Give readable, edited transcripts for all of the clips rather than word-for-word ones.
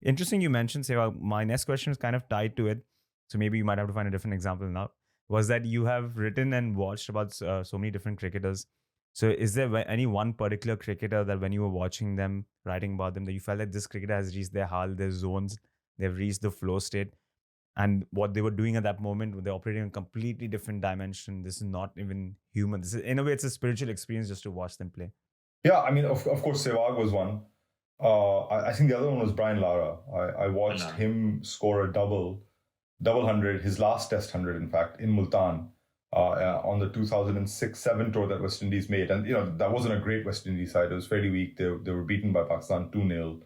Interesting you mentioned, Sehwag. My next question is kind of tied to it. So maybe you might have to find a different example now. Was that you have written and watched about so many different cricketers. So is there any one particular cricketer that when you were watching them, writing about them, that you felt that this cricketer has reached their hull, their zones, they've reached the flow state, and what they were doing at that moment, they're operating in a completely different dimension. This is not even human. This is, in a way, it's a spiritual experience just to watch them play. Yeah, I mean, of course, Sehwag was one. I think the other one was Brian Lara. I watched him score a double hundred, his last Test 100, in fact, in Multan on the 2006-07 tour that West Indies made. And, that wasn't a great West Indies side. It was fairly weak. They were beaten by Pakistan 2-0.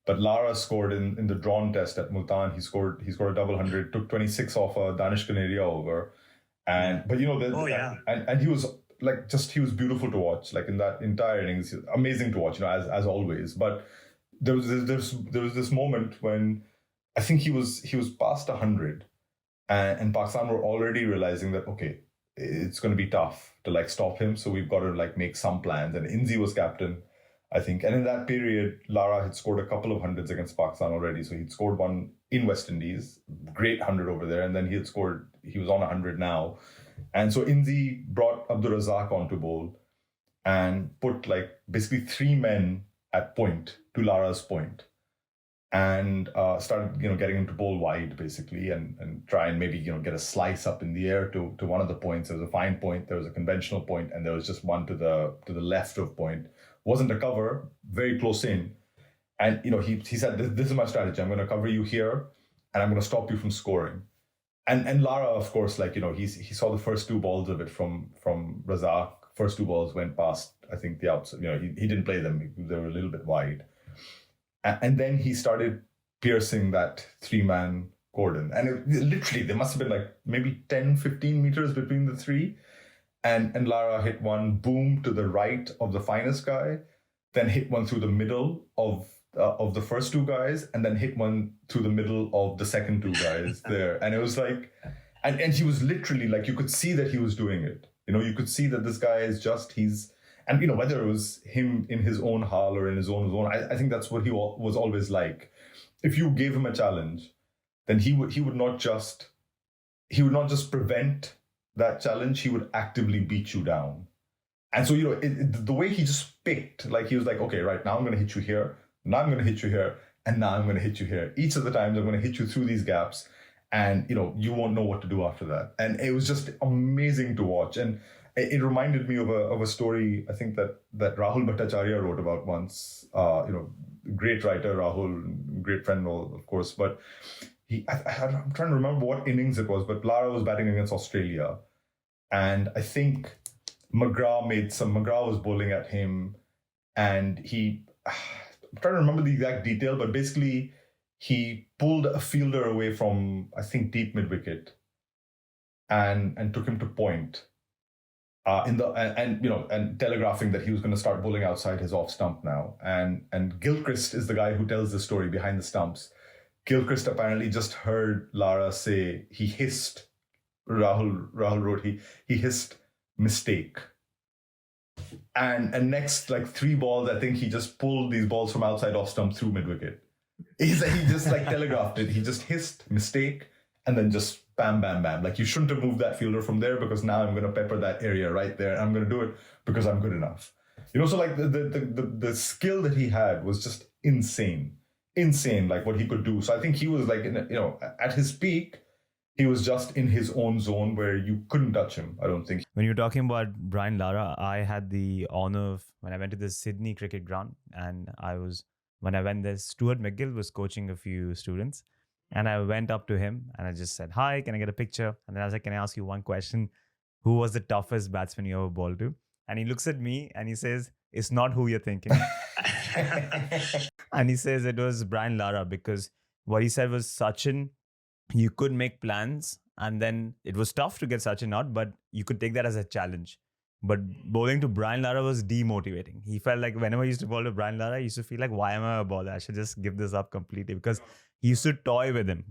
But Lara scored in the drawn test at Multan. He scored a double hundred, took 26 off a Danish Canaria over. And he was he was beautiful to watch, like in that entire innings, amazing to watch, as always. But there was this moment when I think he was past 100, and Pakistan were already realizing that, okay, it's going to be tough to stop him, so we've got to make some plans. And Inzi was captain, I think, and in that period, Lara had scored a couple of hundreds against Pakistan already. So he'd scored one in West Indies, great 100 over there, and then he was on 100 now. And so Inzi brought Abdur Razzaq onto bowl and put basically three men at point to Lara's point, and started getting him to bowl wide basically, and try and maybe get a slice up in the air to one of the points. There was a fine point, there was a conventional point, and there was just one to the left of point. Wasn't a cover, very close in. And he said, this is my strategy. I'm going to cover you here, and I'm going to stop you from scoring. And Lara, of course, he saw the first two balls of it from Razzaq. First two balls went past, I think, the outside. He didn't play them. They were a little bit wide. And then he started piercing that three-man cordon. And literally, there must have been maybe 10, 15 meters between the three. And Lara hit one boom to the right of the finest guy, then hit one through the middle of the first two guys, and then hit one through the middle of the second two guys there. And it was and he was literally you could see that he was doing it. You could see that this guy is and whether it was him in his own hull or in his own zone, I think that's what he was always like. If you gave him a challenge, then he would not just prevent that challenge, he would actively beat you down. And so, the way he just picked, he was okay, right, now I'm going to hit you here, now I'm going to hit you here, and now I'm going to hit you here. Each of the times I'm going to hit you through these gaps, and, you won't know what to do after that. And it was just amazing to watch. And it reminded me of a story, I think, that Rahul Bhattacharya wrote about once. Great writer, Rahul, great friend, of course, but I'm trying to remember what innings it was, but Lara was batting against Australia. And I think McGrath was bowling at him, and I'm trying to remember the exact detail, but basically he pulled a fielder away from, I think, deep mid-wicket and took him to point. And telegraphing that he was going to start bowling outside his off stump now. And Gilchrist is the guy who tells the story behind the stumps. Gilchrist apparently just heard Lara say, he hissed, Rahul wrote, he hissed mistake. And next, three balls, I think he just pulled these balls from outside off stump through mid-wicket. He just telegraphed it. He just hissed mistake, and then just bam, bam, bam. You shouldn't have moved that fielder from there, because now I'm going to pepper that area right there. And I'm going to do it because I'm good enough. So the skill that he had was just insane, what he could do. So I think he was at his peak, he was just in his own zone where you couldn't touch him, I don't think. When you're talking about Brian Lara, I had the honor of, when I went to the Sydney cricket ground, and when I went there, Stuart McGill was coaching a few students, and I went up to him and I just said, "Hi, can I get a picture?" And then I was like, "Can I ask you one question? Who was the toughest batsman you ever bowled to?" And he looks at me and he says, "It's not who you're thinking." And he says it was Brian Lara, because what he said was, Sachin, you could make plans, and then it was tough to get Sachin out, but you could take that as a challenge. But bowling to Brian Lara was demotivating. He felt like whenever he used to bowl to Brian Lara, he used to feel like, why am I a bowler? I should just give this up completely, because he used to toy with him.